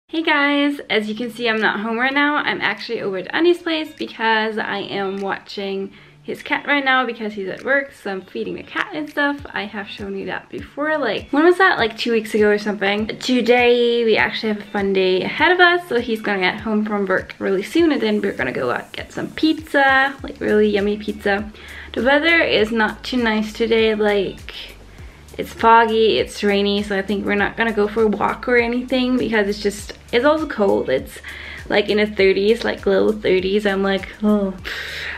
Hey guys, as you can see I'm not home right now. I'm actually over at Andy's place because I am watching his cat right now because he's at work, so I'm feeding the cat and stuff. I have shown you that before, like, when was that? Like 2 weeks ago or something. Today we actually have a fun day ahead of us, so he's gonna get home from work really soon and then we're gonna go out and get some pizza, like really yummy pizza. The weather is not too nice today, like it's foggy, it's rainy, so I think we're not gonna go for a walk or anything because it's also cold. It's like in the 30s, like low 30s. I'm like, oh.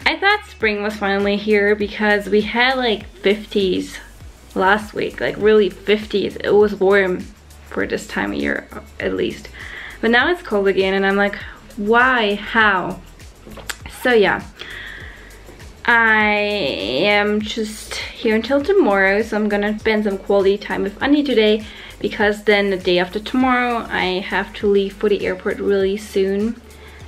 I thought spring was finally here because we had like 50s last week, like really 50s. It was warm for this time of year at least. But now it's cold again and I'm like, why? How? So yeah. I am just here until tomorrow, so I'm gonna spend some quality time with Andy today because then the day after tomorrow I have to leave for the airport really soon.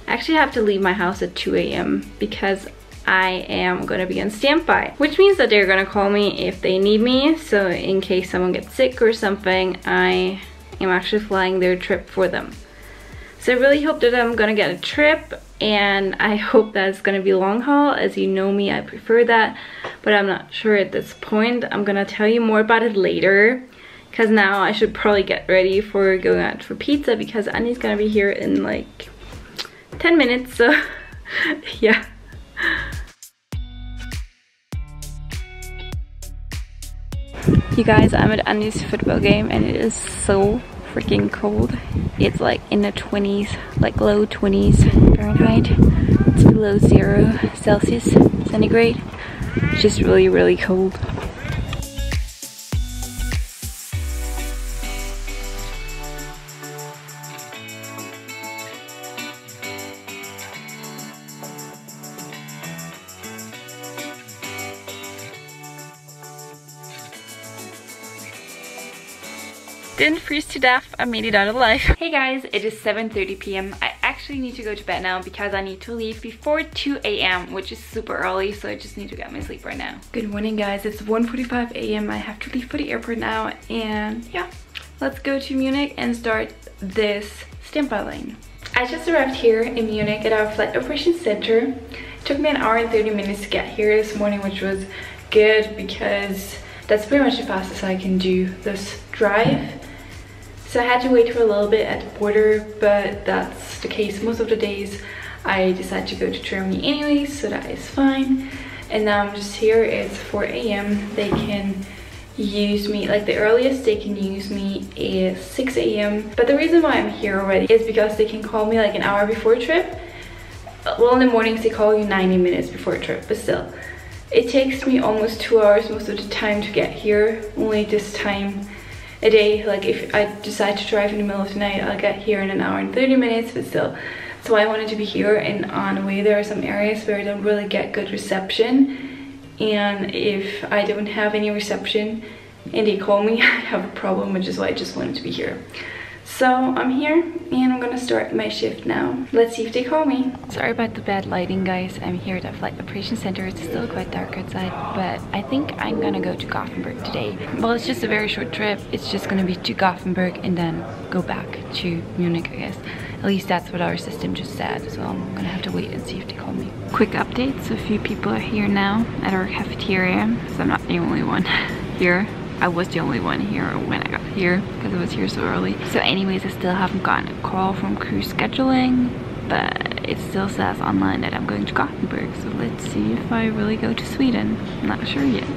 I actually have to leave my house at 2 a.m. because I am gonna be on standby, which means that they're gonna call me if they need me. So in case someone gets sick or something, I am actually flying their trip for them. So I really hope that I'm gonna get a trip, and I hope that it's gonna be long haul. As you know me, I prefer that, but I'm not sure at this point. I'm gonna tell you more about it later, because now I should probably get ready for going out for pizza because Andy's gonna be here in like 10 minutes, so yeah. You guys, I'm at Andy's football game and it is so freaking cold. It's like in the 20s, like low 20s Fahrenheit. It's below 0 Celsius centigrade. It's just really cold. Didn't freeze to death, I made it out alive. Hey guys, it is 7:30 p.m. I actually need to go to bed now because I need to leave before 2 a.m. which is super early, so I just need to get my sleep right now. Good morning guys, it's 1:45 a.m. I have to leave for the airport now, and yeah, let's go to Munich and start this standby line. I just arrived here in Munich at our flight operations center. It took me an hour and 30 minutes to get here this morning, which was good because that's pretty much the fastest I can do this drive. So I had to wait for a little bit at the border, but that's the case most of the days. I decided to go to Germany anyways, so that is fine. And now I'm just here, it's 4 a.m. They can use me, like the earliest they can use me is 6 a.m. But the reason why I'm here already is because they can call me like an hour before a trip. Well, in the mornings they call you 90 minutes before a trip, but still. It takes me almost 2 hours most of the time to get here, only this time a day. Like if I decide to drive in the middle of the night, I'll get here in an hour and 30 minutes, but still. So I wanted to be here, and on the way there are some areas where I don't really get good reception. And if I don't have any reception and they call me, I have a problem, which is why I just wanted to be here. So I'm here and I'm gonna start my shift now. Let's see if they call me. Sorry about the bad lighting guys. I'm here at the flight operations center. It's still quite dark outside, but I think I'm gonna go to Gothenburg today. Well, it's just a very short trip. It's just gonna be to Gothenburg and then go back to Munich, I guess. At least that's what our system just said, so I'm gonna have to wait and see if they call me. Quick update, so a few people are here now at our cafeteria, so I'm not the only one here. I was the only one here when I got here because I was here so early. So anyways, I still haven't gotten a call from crew scheduling, but it still says online that I'm going to Gothenburg. So let's see if I really go to Sweden. I'm not sure yet.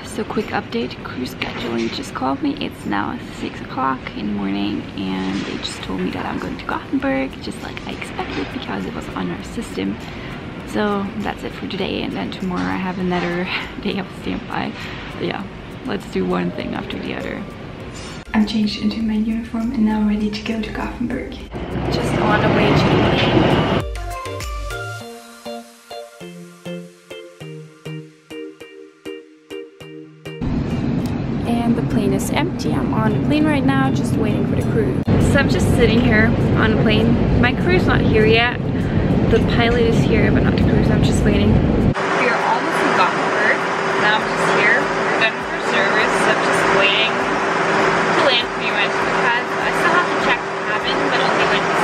So quick update, crew scheduling just called me. It's now 6 o'clock in the morning and they just told me that I'm going to Gothenburg, just like I expected because it was on our system. So that's it for today, and then tomorrow I have another day of standby. But yeah. Let's do one thing after the other. I'm changed into my uniform and now ready to go to Gothenburg. Just on the way to the plane. And the plane is empty. I'm on the plane right now, just waiting for the crew. So I'm just sitting here on the plane. My crew's not here yet. The pilot is here, but not the crew, so I'm just waiting. We are almost in Gothenburg. Now I'm just here. We're done for service, so I'm just waiting to land pretty much because I still have to check the cabin, but only when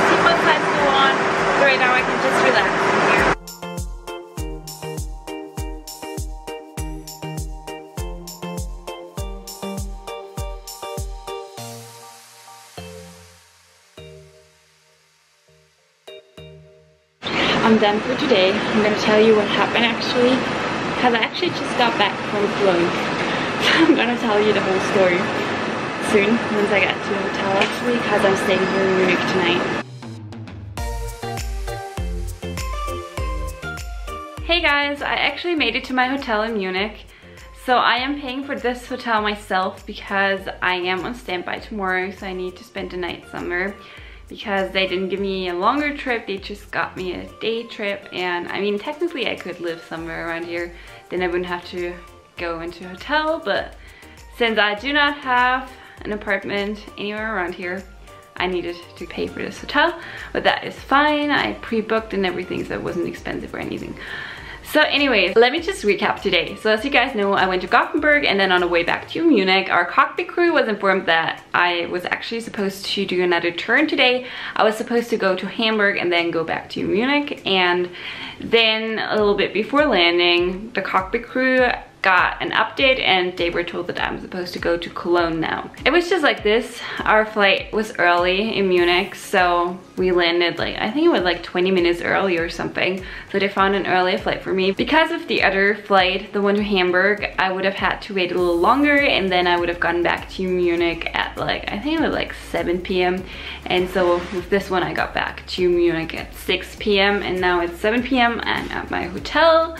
I'm done for today. I'm gonna tell you what happened actually, because I actually just got back from Cologne. So I'm gonna tell you the whole story soon, once I get to the hotel actually, because I'm staying here in Munich tonight. Hey guys, I actually made it to my hotel in Munich. So I am paying for this hotel myself because I am on standby tomorrow, so I need to spend the night somewhere. Because they didn't give me a longer trip, they just got me a day trip. And I mean, technically I could live somewhere around here, then I wouldn't have to go into a hotel. But since I do not have an apartment anywhere around here, I needed to pay for this hotel. But that is fine, I pre-booked and everything, so it wasn't expensive or anything. So anyways, let me just recap today. So as you guys know, I went to Gothenburg, and then on the way back to Munich, our cockpit crew was informed that I was actually supposed to do another turn today. I was supposed to go to Hamburg and then go back to Munich, and then a little bit before landing, the cockpit crew got an update and they were told that I'm supposed to go to Cologne now. It was just like this. Our flight was early in Munich, so we landed like, I think it was like 20 minutes early or something. So they found an earlier flight for me. Because of the other flight, the one to Hamburg, I would have had to wait a little longer, and then I would have gone back to Munich at like, I think it was like 7 p.m. And so with this one, I got back to Munich at 6 p.m. and now it's 7 p.m. I'm at my hotel.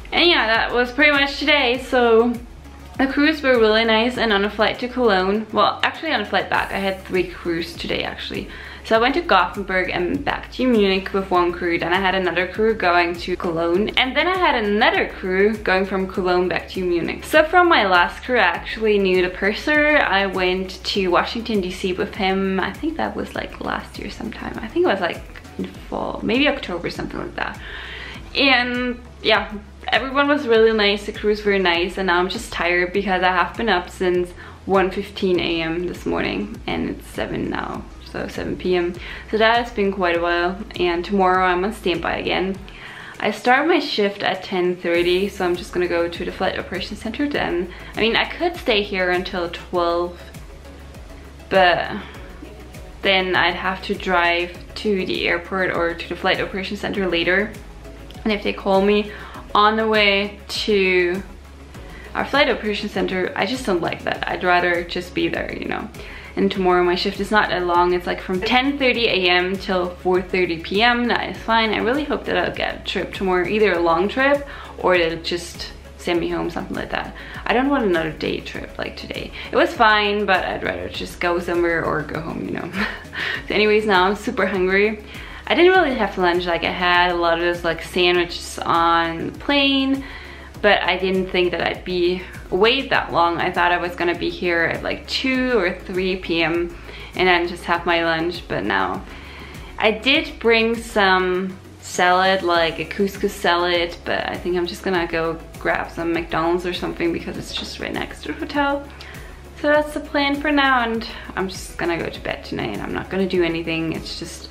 And yeah, that was pretty much today. So the crews were really nice, and on a flight to Cologne, well actually on a flight back, I had 3 crews today actually. So I went to Gothenburg and back to Munich with 1 crew, then I had another crew going to Cologne, and then I had another crew going from Cologne back to Munich. So from my last crew, I actually knew the purser. I went to Washington DC with him, I think that was like last year sometime. I think it was like in fall, maybe October, something like that. And yeah, everyone was really nice, the crew was very nice, and now I'm just tired because I have been up since 1:15 a.m. this morning, and it's 7 now, so 7 p.m. So that has been quite a while, and tomorrow I'm on standby again. I start my shift at 10:30, so I'm just gonna go to the flight operations center then. I mean, I could stay here until 12, but then I'd have to drive to the airport or to the flight operations center later. And if they call me on the way to our flight operations center, I just don't like that. I'd rather just be there, you know. And tomorrow my shift is not that long. It's like from 10:30 a.m. till 4:30 p.m. That is fine. I really hope that I'll get a trip tomorrow, either a long trip or they'll just send me home, something like that. I don't want another day trip like today. It was fine, but I'd rather just go somewhere or go home, you know. So anyways, now I'm super hungry. I didn't really have lunch. Like, I had a lot of those like sandwiches on the plane, but I didn't think that I'd be awake that long. I thought I was gonna be here at like 2 or 3 p.m. and then just have my lunch, but now I did bring some salad, like a couscous salad, but I think I'm just gonna go grab some McDonald's or something because it's just right next to the hotel. So that's the plan for now, and I'm just gonna go to bed tonight. I'm not gonna do anything. It's just,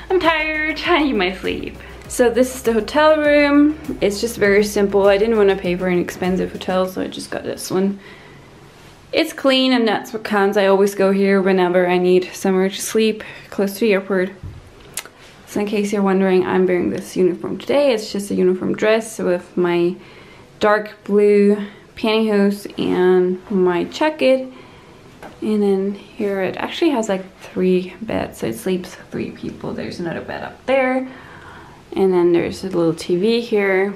I'm tired, I need my sleep. So this is the hotel room. It's just very simple. I didn't want to pay for an expensive hotel, so I just got this one. It's clean, and that's what counts. I always go here whenever I need somewhere to sleep, close to the airport. So in case you're wondering, I'm wearing this uniform today. It's just a uniform dress with my dark blue pantyhose and my jacket. And then here it actually has like 3 beds, so it sleeps 3 people. There's another bed up there, and then there's a little TV here,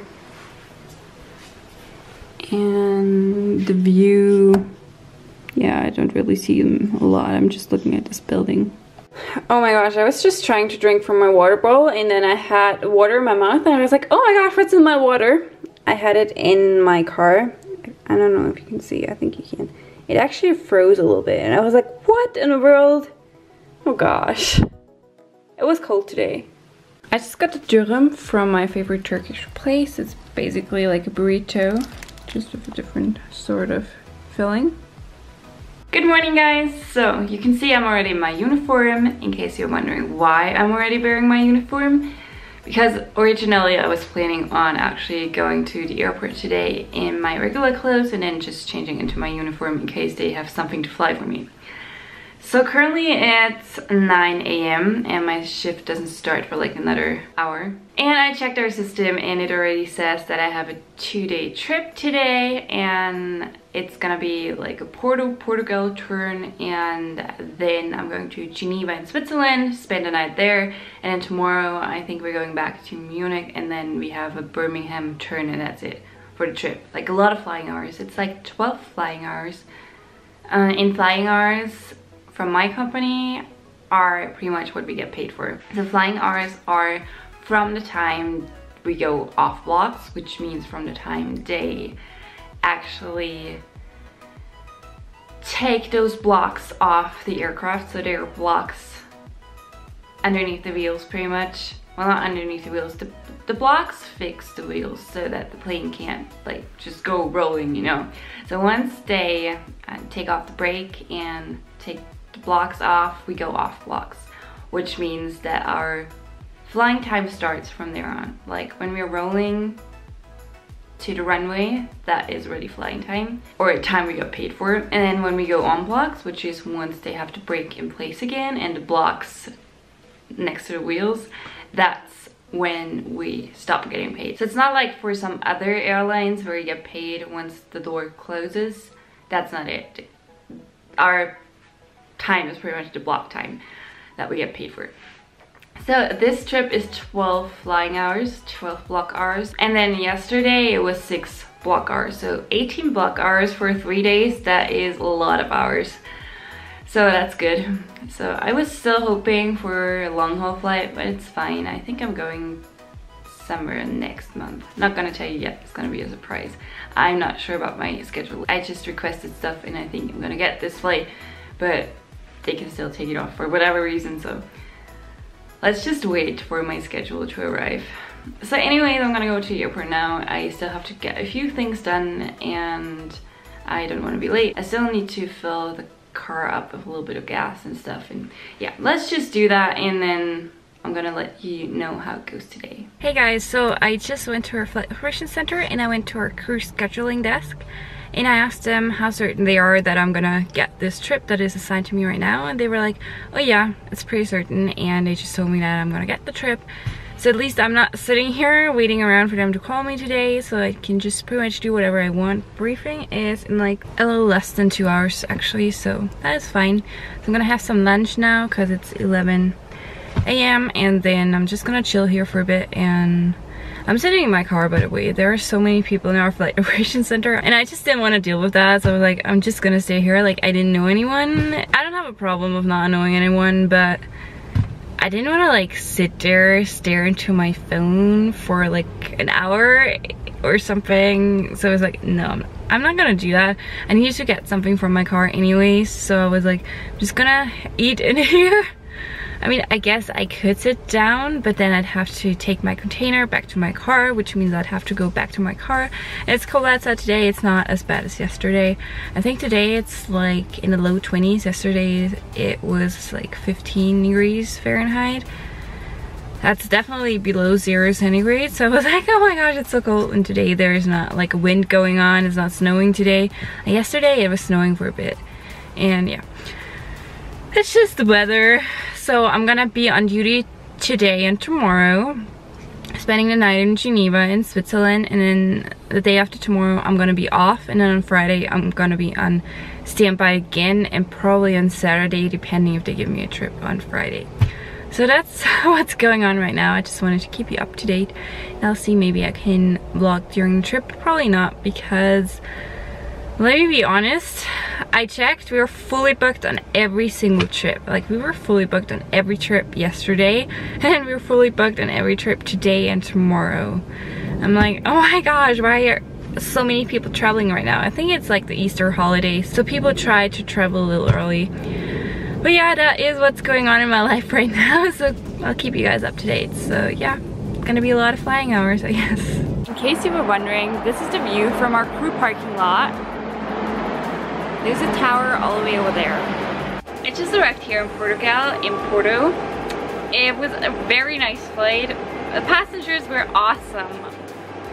and the view, yeah, I don't really see them a lot. I'm just looking at this building. Oh my gosh, I was just trying to drink from my water bottle, and then I had water in my mouth, and I was like, oh my gosh, what's in my water? I had it in my car. I don't know if you can see, I think you can. It actually froze a little bit, and I was like, what in the world? Oh gosh. It was cold today. I just got the dürüm from my favorite Turkish place. It's basically like a burrito, just with a different sort of filling. Good morning, guys. So you can see I'm already in my uniform, in case you're wondering why I'm already wearing my uniform. Because originally I was planning on actually going to the airport today in my regular clothes and then just changing into my uniform in case they have something to fly for me. So currently it's 9 a.m. and my shift doesn't start for like another hour. And I checked our system and it already says that I have a 2-day trip today, and it's gonna be like a Portugal turn, and then I'm going to Geneva in Switzerland, spend the night there, and then tomorrow I think we're going back to Munich, and then we have a Birmingham turn, and that's it for the trip. Like a lot of flying hours. It's like 12 flying hours. In flying hours from my company are pretty much what we get paid for. The flying hours are from the time we go off blocks, which means from the time they actually take those blocks off the aircraft. So there are blocks underneath the wheels pretty much. Well, not underneath the wheels. The blocks fix the wheels so that the plane can't like just go rolling, you know. So once they take off the brake and take the blocks off, we go off blocks, which means that our flying time starts from there on. Like when we're rolling to the runway, that is already flying time, or time we got paid for. And then when we go on blocks, which is once they have to brake in place again and the blocks next to the wheels, that's when we stop getting paid. So it's not like for some other airlines where you get paid once the door closes. That's not it. Our time is pretty much the block time that we get paid for. So this trip is 12 flying hours, 12 block hours. And then yesterday it was 6 block hours. So 18 block hours for 3 days. That is a lot of hours. So that's good. So I was still hoping for a long haul flight, but it's fine. I think I'm going somewhere next month. Not gonna tell you yet, it's gonna be a surprise. I'm not sure about my schedule. I just requested stuff and I think I'm gonna get this flight, but they can still take it off for whatever reason, so let's just wait for my schedule to arrive. So anyways, I'm gonna go to the airport now. I still have to get a few things done and I don't want to be late. I still need to fill the car up with a little bit of gas and stuff, and yeah, let's just do that and then I'm gonna let you know how it goes today. Hey guys, so I just went to our flight operations center and I went to our crew scheduling desk and I asked them how certain they are that I'm gonna get this trip that is assigned to me right now, and they were like, oh yeah, it's pretty certain, and they just told me that I'm gonna get the trip. So at least I'm not sitting here waiting around for them to call me today, so I can just pretty much do whatever I want. Briefing is in like a little less than 2 hours actually, so that is fine. So I'm gonna have some lunch now because it's 11 a.m. and then I'm just gonna chill here for a bit, and I'm sitting in my car, by the way. There are so many people in our flight operations center and I just didn't want to deal with that, so I was like, I'm just gonna stay here. Like, I didn't know anyone. I don't have a problem with not knowing anyone, but I didn't want to like sit there, stare into my phone for like an hour or something. So I was like, no, I'm not gonna do that. I need to get something from my car anyways. So I was like, I'm just gonna eat in here. I mean, I guess I could sit down, but then I'd have to take my container back to my car, which means I'd have to go back to my car. And it's cold outside today. It's not as bad as yesterday. I think today it's like in the low 20s. Yesterday it was like 15 degrees Fahrenheit. That's definitely below 0 centigrade. So I was like, oh my gosh, it's so cold. And today there's not like a wind going on. It's not snowing today. And yesterday it was snowing for a bit. And yeah, it's just the weather. So I'm gonna be on duty today and tomorrow, spending the night in Geneva in Switzerland, and then the day after tomorrow I'm gonna be off, and then on Friday I'm gonna be on standby again, and probably on Saturday depending if they give me a trip on Friday. So that's what's going on right now. I just wanted to keep you up to date. And I'll see, maybe I can vlog during the trip. Probably not, because let me be honest, I checked, we were fully booked on every single trip. Like, we were fully booked on every trip yesterday, and we were fully booked on every trip today and tomorrow. I'm like, oh my gosh, why are so many people traveling right now? I think it's like the Easter holiday, so people try to travel a little early. But yeah, that is what's going on in my life right now, so I'll keep you guys up to date. So yeah, it's gonna be a lot of flying hours, I guess. In case you were wondering, this is the view from our crew parking lot. There's a tower all the way over there. I just arrived here in Portugal, in Porto. It was a very nice flight. The passengers were awesome.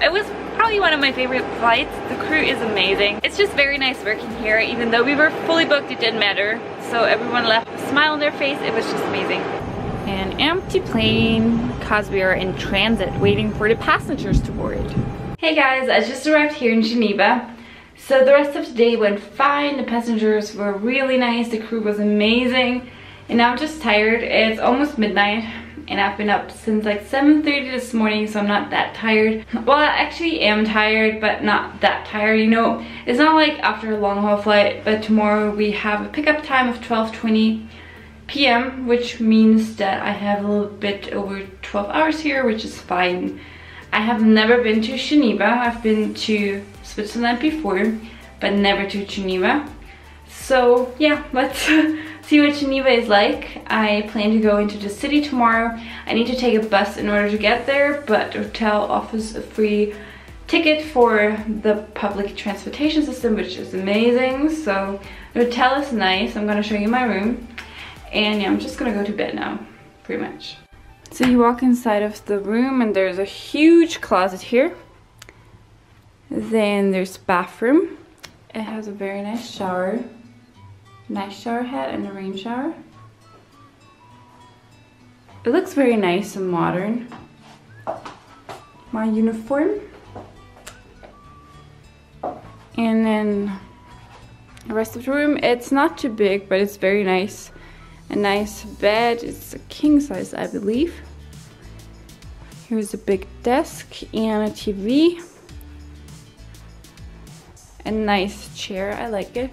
It was probably one of my favorite flights. The crew is amazing. It's just very nice working here. Even though we were fully booked, it didn't matter. So everyone left a smile on their face. It was just amazing. An empty plane because we are in transit waiting for the passengers to board. Hey guys, I just arrived here in Geneva. So the rest of the day went fine. The passengers were really nice. The crew was amazing. And now I'm just tired. It's almost midnight and I've been up since like 7:30 this morning, so I'm not that tired. Well, I actually am tired, but not that tired, you know. It's not like after a long haul flight, but tomorrow we have a pickup time of 12:20 p.m. which means that I have a little bit over 12 hours here, which is fine. I have never been to Geneva. I've been to Switzerland before, but never to Geneva. So yeah, let's see what Geneva is like. I plan to go into the city tomorrow. I need to take a bus in order to get there, but the hotel offers a free ticket for the public transportation system, which is amazing. So the hotel is nice. I'm gonna show you my room. And yeah, I'm just gonna go to bed now, pretty much. So you walk inside of the room and there's a huge closet here. Then there's bathroom. It has a very nice shower. Nice shower head and a rain shower. It looks very nice and modern. My uniform. And then the rest of the room, it's not too big, but it's very nice. A nice bed. It's a king size, I believe. Here's a big desk and a TV. A nice chair, I like it.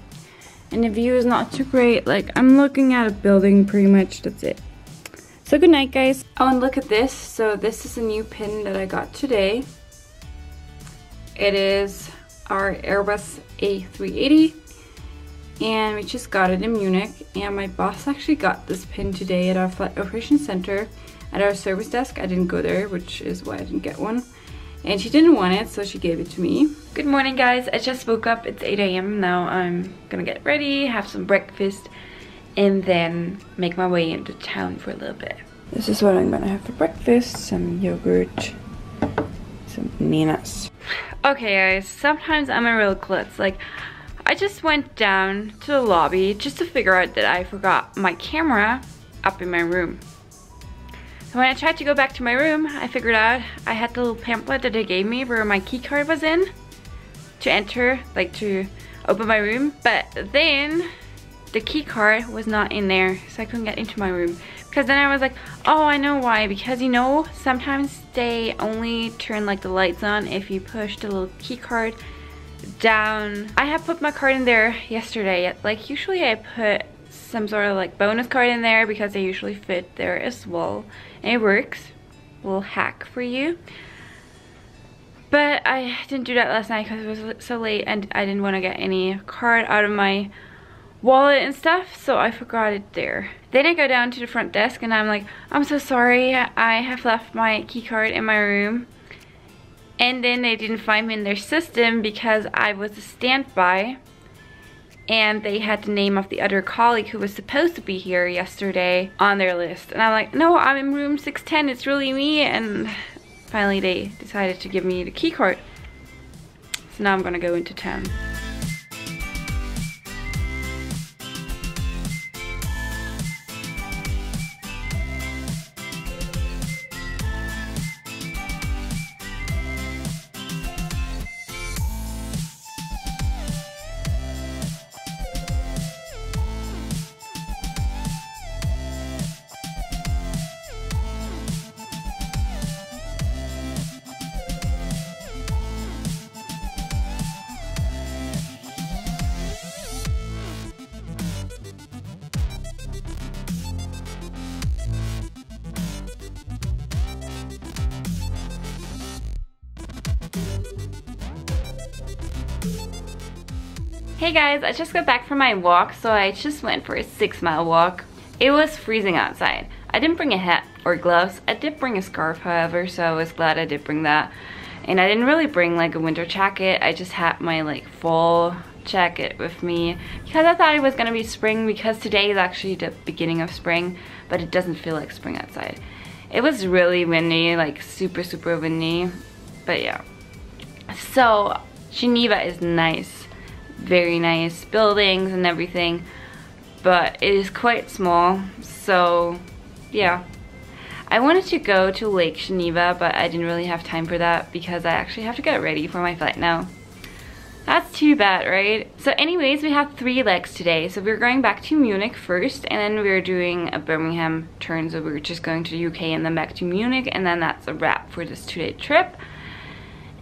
And the view is not too great. Like, I'm looking at a building pretty much, that's it. So good night, guys. Oh, and look at this. So this is a new pin that I got today. It is our Airbus A380. And we just got it in Munich, and my boss actually got this pin today at our flight operations center at our service desk. I didn't go there, which is why I didn't get one, and she didn't want it, so she gave it to me. Good morning, guys. I just woke up. It's 8 a.m. now. I'm gonna get ready, have some breakfast, and then make my way into town for a little bit. This is what I'm gonna have for breakfast: some yogurt, some bananas. Okay, guys, sometimes I'm a real klutz. Like, I just went down to the lobby just to figure out that I forgot my camera up in my room. So when I tried to go back to my room, I figured out I had the little pamphlet that they gave me where my key card was in to enter, like to open my room. But then the key card was not in there, so I couldn't get into my room. Because then I was like, oh, I know why. Because, you know, sometimes they only turn like the lights on if you push the little key card down. I have put my card in there yesterday. Like, usually I put some sort of like bonus card in there because they usually fit there as well, and it works. A little hack for you. But I didn't do that last night because it was so late and I didn't want to get any card out of my wallet and stuff, so I forgot it there. Then I go down to the front desk and I'm like, I'm so sorry, I have left my key card in my room. And then they didn't find me in their system because I was a standby, and they had the name of the other colleague who was supposed to be here yesterday on their list. And I'm like, no, I'm in room 610, it's really me. And finally they decided to give me the key card. So now I'm gonna go into town. Hey guys, I just got back from my walk, so I just went for a 6-mile walk. It was freezing outside. I didn't bring a hat or gloves. I did bring a scarf, however, so I was glad I did bring that. And I didn't really bring like a winter jacket. I just had my like fall jacket with me because I thought it was gonna be spring, because today is actually the beginning of spring, but it doesn't feel like spring outside. It was really windy, like super windy, but yeah. So Geneva is nice, very nice buildings and everything, but it is quite small. So yeah, I wanted to go to Lake Geneva, but I didn't really have time for that because I actually have to get ready for my flight now. That's too bad, right? So anyways, we have 3 legs today. So we're going back to Munich first, and then we're doing a Birmingham turn. So we're just going to the UK and then back to Munich, and then that's a wrap for this 2-day trip.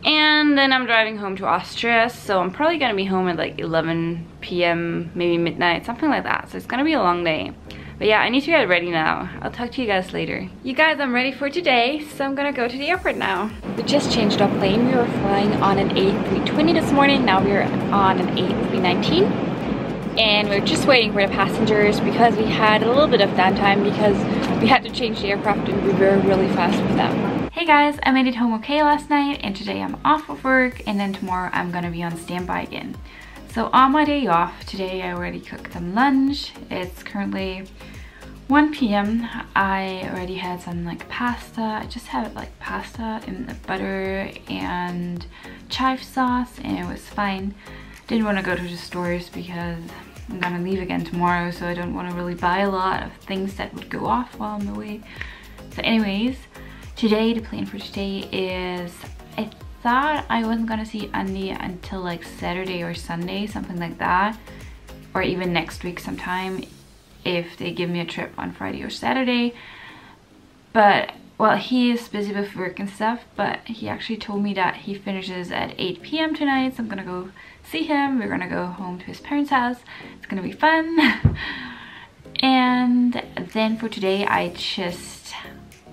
And then I'm driving home to Austria, so I'm probably gonna be home at like 11 p.m, maybe midnight, something like that. So it's gonna be a long day. But yeah, I need to get ready now. I'll talk to you guys later. You guys, I'm ready for today, so I'm gonna go to the airport now. We just changed our plane. We were flying on an A320 this morning. Now we're on an A319. And we're just waiting for the passengers because we had a little bit of downtime because we had to change the aircraft and we were really fast with them. Hey guys, I made it home okay last night, and today I'm off of work, and then tomorrow I'm gonna be on standby again. So on my day off, today I already cooked some lunch. It's currently 1 p.m. I already had some like pasta. I just had like pasta in the butter and chive sauce, and it was fine. Didn't want to go to the stores because I'm gonna leave again tomorrow, so I don't want to really buy a lot of things that would go off while I'm away. So anyways, today, the plan for today is, I thought I wasn't gonna see Andy until like Saturday or Sunday, something like that, or even next week sometime if they give me a trip on Friday or Saturday. But well, he is busy with work and stuff, but he actually told me that he finishes at 8 p.m. tonight, so I'm gonna go see him. We're gonna go home to his parents' house. It's gonna be fun. And then for today, I just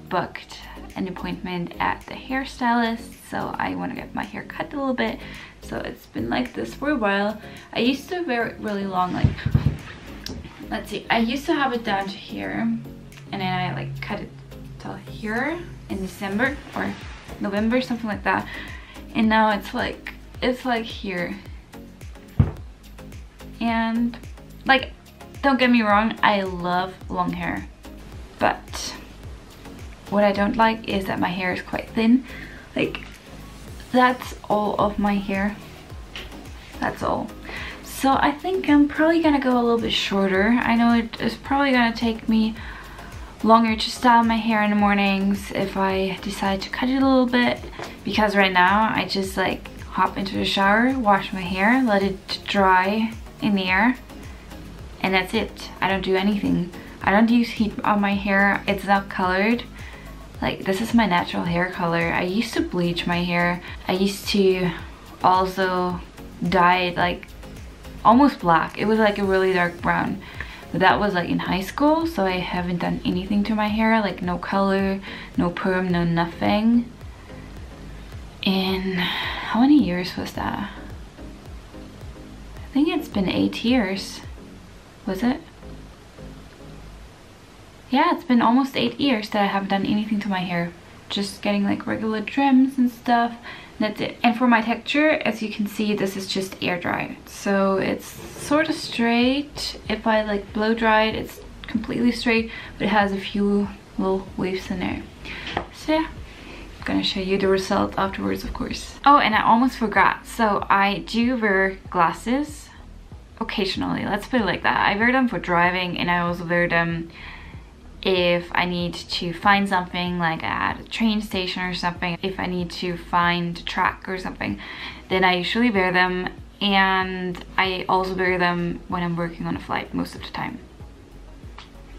booked an appointment at the hairstylist, so I want to get my hair cut a little bit. So it's been like this for a while. I used to wear it really long, like, let's see, I used to have it down to here, and then I like cut it to here in December or November, something like that, and now it's like here. And like, don't get me wrong, I love long hair, but what I don't like is that my hair is quite thin. Like, that's all of my hair. That's all. So I think I'm probably gonna go a little bit shorter. I know it is probably gonna take me longer to style my hair in the mornings if I decide to cut it a little bit, because right now I just like hop into the shower, wash my hair, let it dry in the air, and that's it. I don't do anything. I don't use heat on my hair. It's not colored. Like, this is my natural hair color. I used to bleach my hair. I used to also dye it like almost black. It was like a really dark brown. But that was like in high school, so I haven't done anything to my hair. Like, no color, no perm, no nothing. And how many years was that? I think it's been 8 years. Was it? Yeah, it's been almost 8 years that I haven't done anything to my hair. Just getting like regular trims and stuff. That's it. And for my texture, as you can see, this is just air dried. So it's sort of straight. If I like blow dry it, it's completely straight, but it has a few little waves in there. So yeah, I'm gonna show you the result afterwards, of course. Oh, and I almost forgot. So I do wear glasses occasionally. Let's put it like that. I wear them for driving, and I also wear them if I need to find something like at a train station or something. If I need to find a track or something, then I usually wear them. And I also wear them when I'm working on a flight most of the time.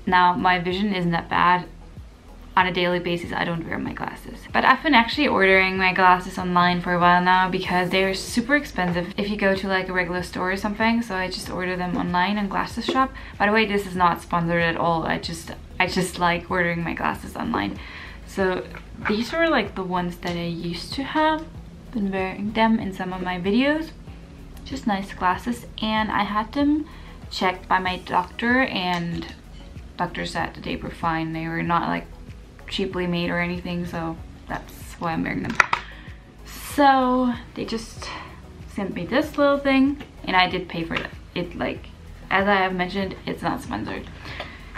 Now, my vision isn't that bad. On a daily basis, I don't wear my glasses. But I've been actually ordering my glasses online for a while now because they're super expensive if you go to like a regular store or something. So I just order them online on Glasses Shop. By the way, this is not sponsored at all. I just like ordering my glasses online. So these were like the ones that I used to have. Been wearing them in some of my videos. Just nice glasses, and I had them checked by my doctor, and doctor said that they were fine. They were not like cheaply made or anything, so that's why I'm wearing them. So they just sent me this little thing, and I did pay for it. Like, as I have mentioned, it's not sponsored.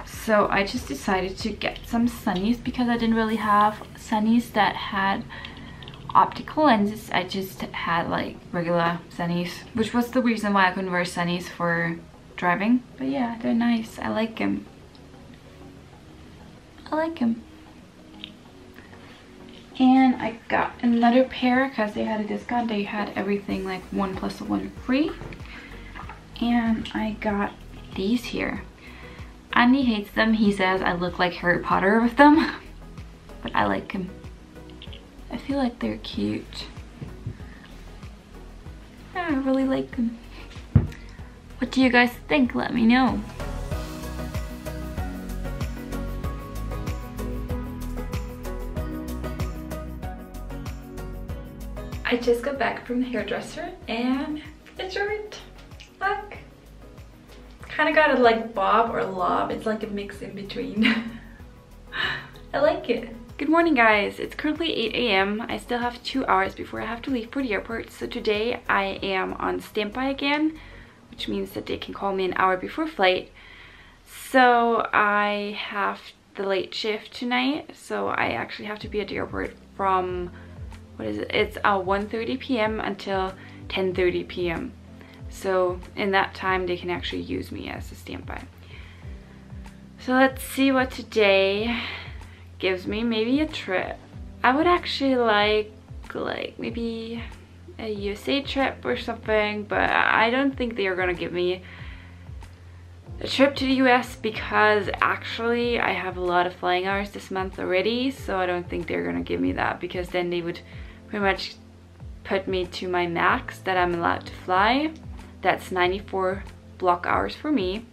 So I just decided to get some sunnies because I didn't really have sunnies that had optical lenses. I just had like regular sunnies, which was the reason why I couldn't wear sunnies for driving. But yeah, they're nice. I like them. I like them. And I got another pair because they had a discount. They had everything like 1 + 1 free. And I got these here. Andy hates them. He says I look like Harry Potter with them. But I like them. I feel like they're cute. Yeah, I really like them. What do you guys think? Let me know. I just got back from the hairdresser and it's short. Look. Kind of got a like bob or lob. It's like a mix in between. I like it. Good morning guys. It's currently 8 a.m. I still have 2 hours before I have to leave for the airport. So today I am on standby again, which means that they can call me an hour before flight. So I have the late shift tonight. So I actually have to be at the airport from, what is it? It's 1:30 p.m. until 10:30 p.m. So in that time they can actually use me as a standby. So let's see what today gives me. Maybe a trip. I would actually like maybe a USA trip or something, but I don't think they are gonna give me a trip to the US because actually I have a lot of flying hours this month already, so I don't think they're gonna give me that because then they would pretty much put me to my max that I'm allowed to fly. That's 94 block hours for me.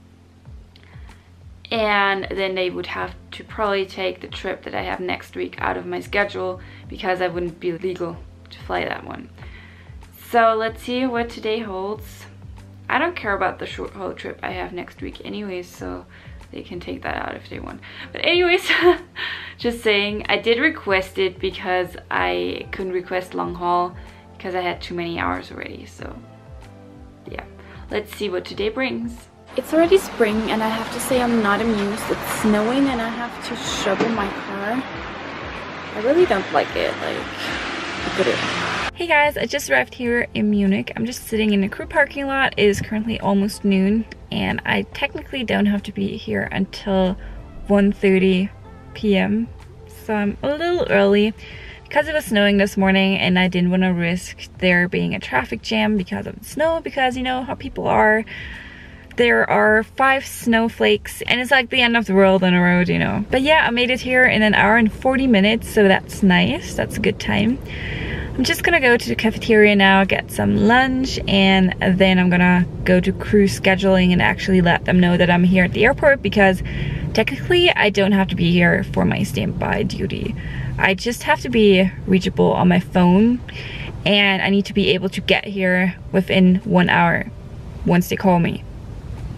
And then they would have to probably take the trip that I have next week out of my schedule because I wouldn't be legal to fly that one. So let's see what today holds. I don't care about the short haul trip I have next week anyways, so they can take that out if they want. But anyways, just saying, I did request it because I couldn't request long haul because I had too many hours already. So yeah, let's see what today brings. It's already spring and I have to say I'm not amused. It's snowing and I have to shovel my car. I really don't like it. Like, look at it. Hey guys, I just arrived here in Munich. I'm just sitting in the crew parking lot. It is currently almost noon and I technically don't have to be here until 1:30 p.m. So I'm a little early because it was snowing this morning and I didn't want to risk there being a traffic jam because of the snow, because you know how people are. There are 5 snowflakes and it's like the end of the world on the road, you know. But yeah, I made it here in 1 hour and 40 minutes, so that's nice. That's a good time. I'm just gonna go to the cafeteria now, get some lunch, and then I'm gonna go to crew scheduling and actually let them know that I'm here at the airport because technically I don't have to be here for my standby duty. I just have to be reachable on my phone and I need to be able to get here within 1 hour once they call me.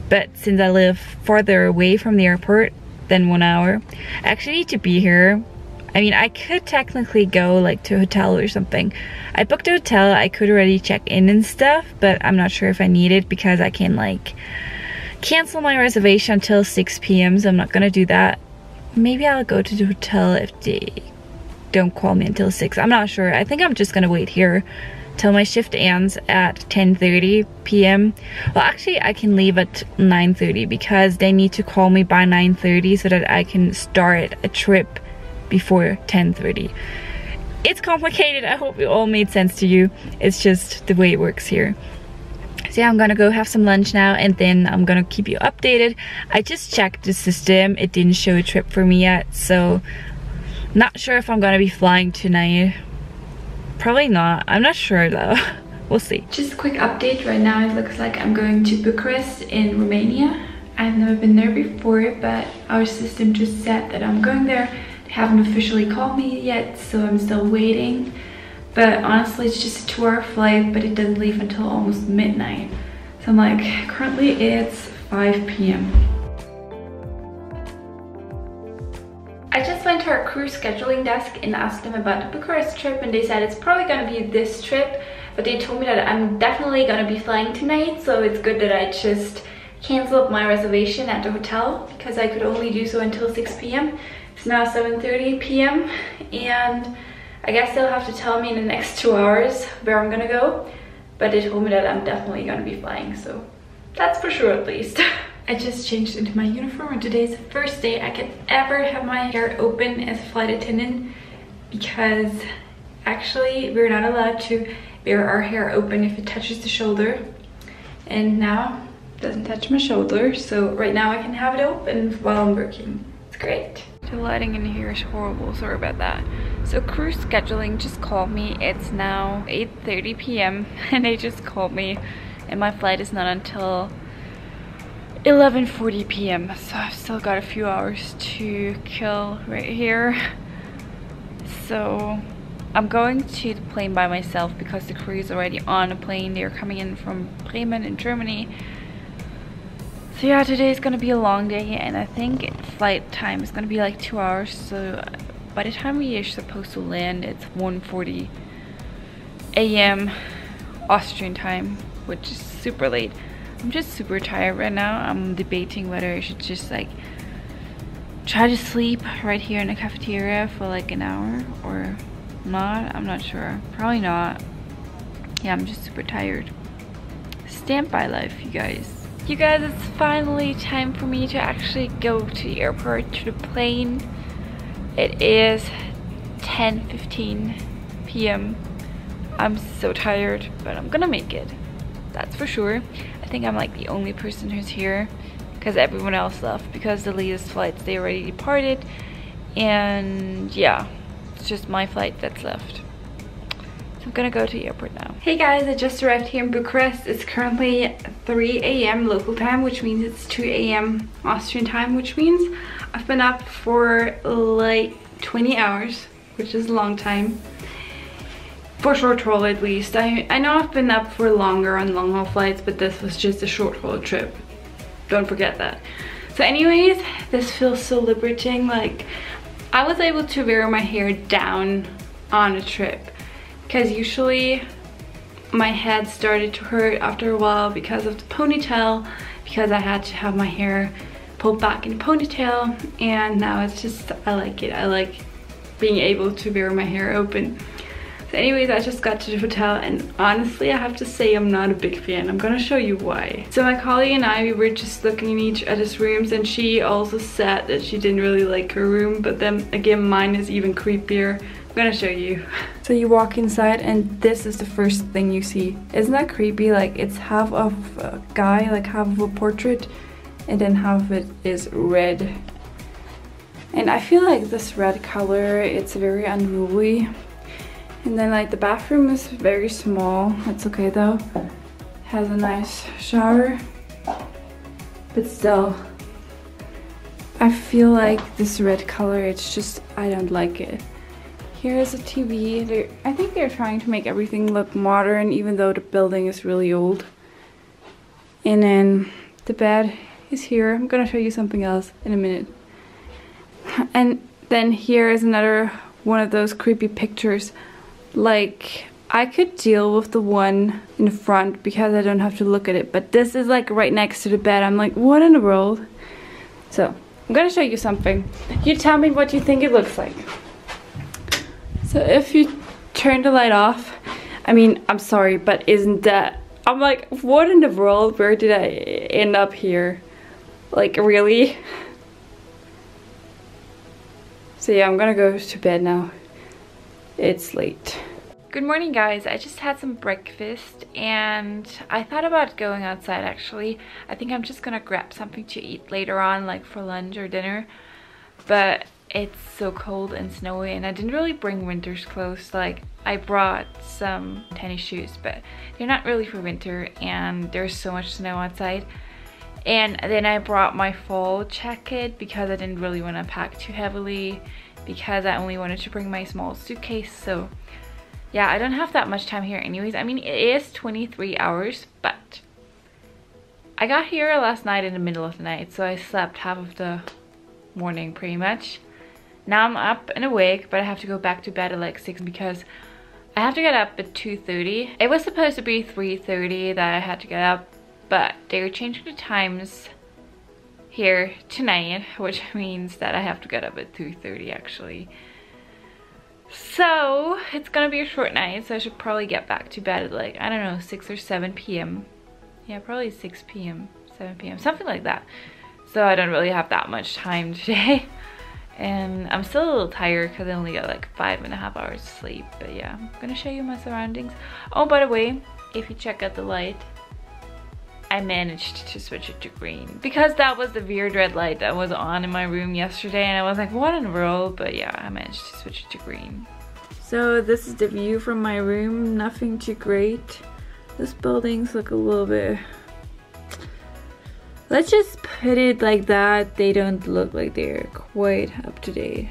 But since I live farther away from the airport than 1 hour, I actually need to be here. I mean, I could technically go like to a hotel or something. I booked a hotel, I could already check in and stuff, but I'm not sure if I need it because I can like cancel my reservation until 6 p.m. so I'm not gonna do that. Maybe I'll go to the hotel if they don't call me until 6. I'm not sure. I think I'm just gonna wait here till my shift ends at 10:30 p.m. Well, actually I can leave at 9:30 because they need to call me by 9:30 so that I can start a trip before 10:30. It's complicated. I hope it all made sense to you. It's just the way it works here. So yeah, I'm gonna go have some lunch now and then I'm gonna keep you updated. I just checked the system. It didn't show a trip for me yet, so not sure if I'm gonna be flying tonight. Probably not. I'm not sure though. We'll see. Just a quick update. Right now it looks like I'm going to Bucharest in Romania. I've never been there before, but our system just said that I'm going there. They haven't officially called me yet, so I'm still waiting. But honestly, it's just a 2-hour flight, but it doesn't leave until almost midnight. So I'm like, currently it's 5 p.m. I just went to our crew scheduling desk and asked them about the Bucharest trip, and they said it's probably gonna be this trip, but they told me that I'm definitely gonna be flying tonight, so it's good that I just canceled my reservation at the hotel because I could only do so until 6 p.m. It's now 7:30 p.m. and I guess they'll have to tell me in the next 2 hours where I'm gonna go, but they told me that I'm definitely gonna be flying, so that's for sure at least. I just changed into my uniform and today's the first day I can ever have my hair open as a flight attendant, because actually we're not allowed to wear our hair open if it touches the shoulder, and now it doesn't touch my shoulder, so right now I can have it open while I'm working. It's great. The lighting in here is horrible, sorry about that. So cruise scheduling just called me. It's now 8:30 p.m. and they just called me, and my flight is not until 11:40 p.m. so I've still got a few hours to kill right here. So I'm going to the plane by myself because the crew is already on a plane. They're coming in from Bremen in Germany. So yeah, today is gonna be a long day, and I think flight time is gonna be like 2 hours. So by the time we are supposed to land, it's 1:40 a.m. Austrian time, which is super late. I'm just super tired right now. I'm debating whether I should just like try to sleep right here in the cafeteria for like an hour or not. I'm not sure. Probably not. Yeah, I'm just super tired. Standby life, you guys. You guys, it's finally time for me to actually go to the airport, to the plane. It is 10:15 p.m. I'm so tired, but I'm gonna make it. That's for sure. I think I'm like the only person who's here because everyone else left, because the latest flights, they already departed. And yeah, it's just my flight that's left. So I'm gonna go to the airport now. Hey guys, I just arrived here in Bucharest. It's currently 3 a.m. local time, which means it's 2 a.m. Austrian time, which means I've been up for like 20 hours, which is a long time. For short haul at least. I know I've been up for longer on long haul flights, but this was just a short haul trip. Don't forget that. So anyways, this feels so liberating. Like, I was able to wear my hair down on a trip, because usually my head started to hurt after a while because of the ponytail, because I had to have my hair pulled back in a ponytail, and now it's just, I like it. I like being able to wear my hair open. So anyways, I just got to the hotel, and honestly I have to say I'm not a big fan. I'm gonna show you why. So my colleague and I, we were just looking in each other's rooms, and she also said that she didn't really like her room, but then again mine is even creepier. I'm gonna show you. So you walk inside and this is the first thing you see. Isn't that creepy? Like, it's half of a guy, like half of a portrait, and then half of it is red. And I feel like this red color, it's very unruly. And then like the bathroom is very small. It's okay though. Has a nice shower. But still, I feel like this red color, it's just, I don't like it. Here is a TV. I think they're trying to make everything look modern, even though the building is really old. And then the bed is here. I'm gonna show you something else in a minute. And then here is another one of those creepy pictures. Like, I could deal with the one in the front because I don't have to look at it, but this is like right next to the bed. I'm like, what in the world? So I'm gonna show you something. You tell me what you think it looks like. So if you turn the light off, I mean, I'm sorry, but isn't that, I'm like, what in the world? Where did I end up here? Like, really? So yeah, I'm gonna go to bed now. It's late. Good morning, guys. I just had some breakfast and I thought about going outside actually. I think I'm just gonna grab something to eat later on, like for lunch or dinner. But it's so cold and snowy, and I didn't really bring winter's clothes. Like, I brought some tennis shoes, but they're not really for winter, and there's so much snow outside. And then I brought my fall jacket because I didn't really want to pack too heavily, because I only wanted to bring my small suitcase. So yeah, I don't have that much time here anyways. I mean, it is 23 hours, but I got here last night in the middle of the night, so I slept half of the morning pretty much. Now I'm up and awake, but I have to go back to bed at like 6 because I have to get up at 2:30. It was supposed to be 3:30 that I had to get up, but they're changing the times here tonight, which means that I have to get up at 2:30 actually. So it's gonna be a short night, so I should probably get back to bed at like, I don't know, 6 or 7 p.m. Yeah, probably 6 p.m, 7 p.m, something like that. So I don't really have that much time today. And I'm still a little tired because I only got like 5.5 hours sleep. But yeah, I'm gonna show you my surroundings. Oh, by the way, if you check out the light, I managed to switch it to green because that was the weird red light that was on in my room yesterday, and I was like, what in the world? But yeah, I managed to switch it to green. So this is the view from my room. Nothing too great. These buildings look a little bit, let's just put it like that, they don't look like they're quite up to date.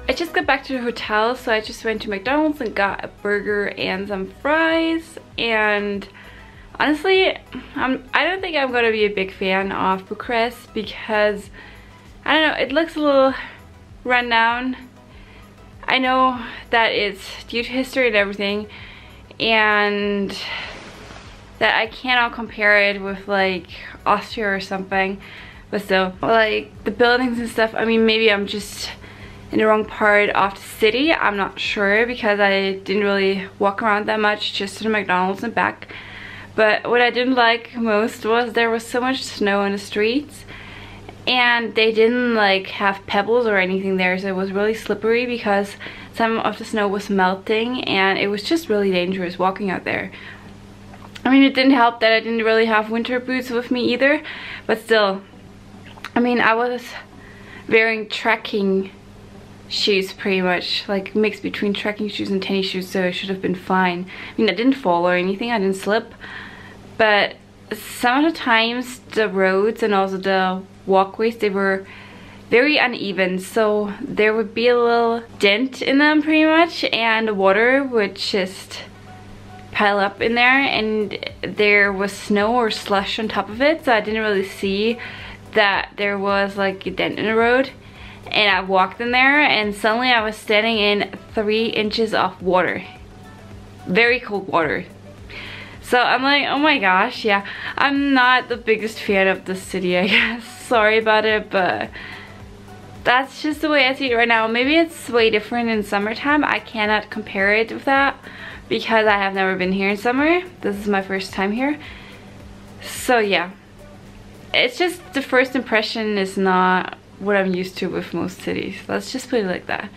I just got back to the hotel, so I just went to McDonald's and got a burger and some fries. And honestly, I don't think I'm gonna be a big fan of Bucharest because, I don't know, it looks a little run down. I know that it's due to history and everything, and that I cannot compare it with like Austria or something, but still, like the buildings and stuff, I mean, maybe I'm just in the wrong part of the city, I'm not sure, because I didn't really walk around that much, just to the McDonald's and back. But what I didn't like most was there was so much snow on the streets, and they didn't like have pebbles or anything there, so it was really slippery because some of the snow was melting, and it was just really dangerous walking out there. I mean, it didn't help that I didn't really have winter boots with me either, but still, I mean, I was wearing trekking shoes pretty much, like mixed between trekking shoes and tennis shoes, so it should have been fine. I mean, I didn't fall or anything, I didn't slip, but some of the times the roads and also the walkways, they were very uneven, so there would be a little dent in them pretty much, and the water would just pile up in there, and there was snow or slush on top of it, so I didn't really see that there was like a dent in the road. And I walked in there, and suddenly I was standing in 3 inches of water. Very cold water. So I'm like, oh my gosh, yeah. I'm not the biggest fan of the city, I guess. Sorry about it, but that's just the way I see it right now. Maybe it's way different in summertime. I cannot compare it with that because I have never been here in summer. This is my first time here. So yeah. It's just the first impression is not what I'm used to with most cities. Let's just put it like that.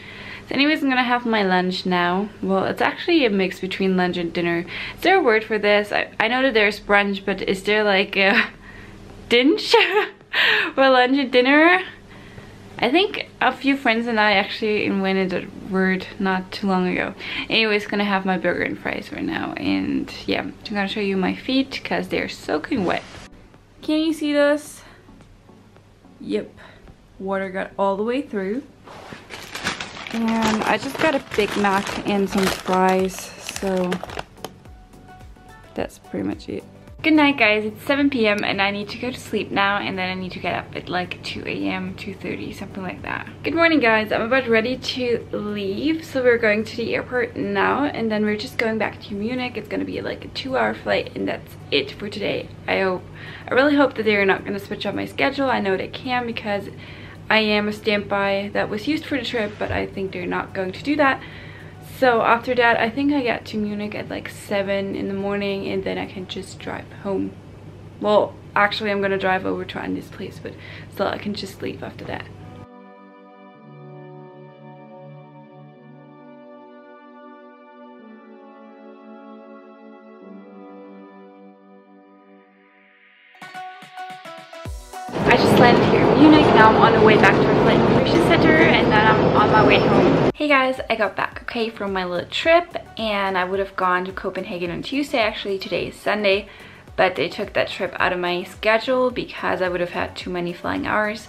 So anyways, I'm gonna have my lunch now. Well, it's actually a mix between lunch and dinner. Is there a word for this? I know that there's brunch, but is there like a dinch for lunch and dinner? I think a few friends and I actually invented that word not too long ago. Anyways, gonna have my burger and fries right now, and yeah, I'm gonna show you my feet because they're soaking wet. Can you see this? Yep. Water got all the way through, and I just got a Big Mac and some fries, so that's pretty much it. Good night, guys. It's 7 p.m. and I need to go to sleep now, and then I need to get up at like 2 a.m, 2:30, something like that. Good morning, guys. I'm about ready to leave, so we're going to the airport now, and then we're just going back to Munich. It's gonna be like a 2-hour flight, and that's it for today. I really hope that they're not gonna switch up my schedule. I know they can because I am a standby that was used for the trip, but I think they're not going to do that. So after that, I think I get to Munich at like 7 in the morning, and then I can just drive home. Well, actually I'm gonna drive over to Andy's place, but still I can just leave after that. I just landed here in Munich. Now I'm on the way back to a flight in the center, and then I'm on my way home. Hey guys, I got back okay from my little trip, and I would have gone to Copenhagen on Tuesday. Actually, today is Sunday, but they took that trip out of my schedule because I would have had too many flying hours.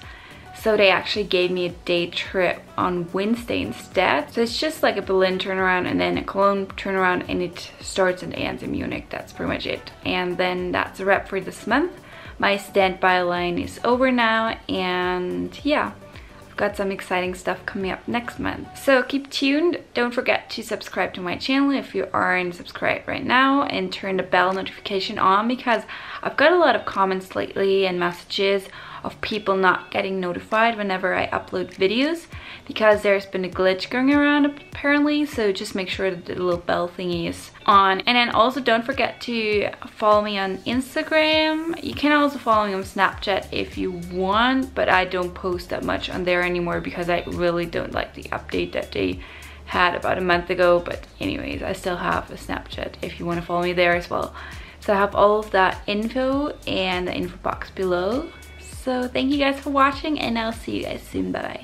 So they actually gave me a day trip on Wednesday instead. So it's just like a Berlin turnaround and then a Cologne turnaround, and it starts and ends in Munich. That's pretty much it. And then that's a wrap for this month. My standby line is over now, and yeah, I've got some exciting stuff coming up next month. So keep tuned. Don't forget to subscribe to my channel if you aren't subscribed right now, and turn the bell notification on, because I've got a lot of comments lately and messages of people not getting notified whenever I upload videos, because there's been a glitch going around apparently. So just make sure that the little bell thingy is on. And then also don't forget to follow me on Instagram. You can also follow me on Snapchat if you want, but I don't post that much on there anymore because I really don't like the update that they had about a month ago. But anyways, I still have a Snapchat if you want to follow me there as well. So I have all of that info in the info box below. So thank you guys for watching, and I'll see you guys soon. Bye bye.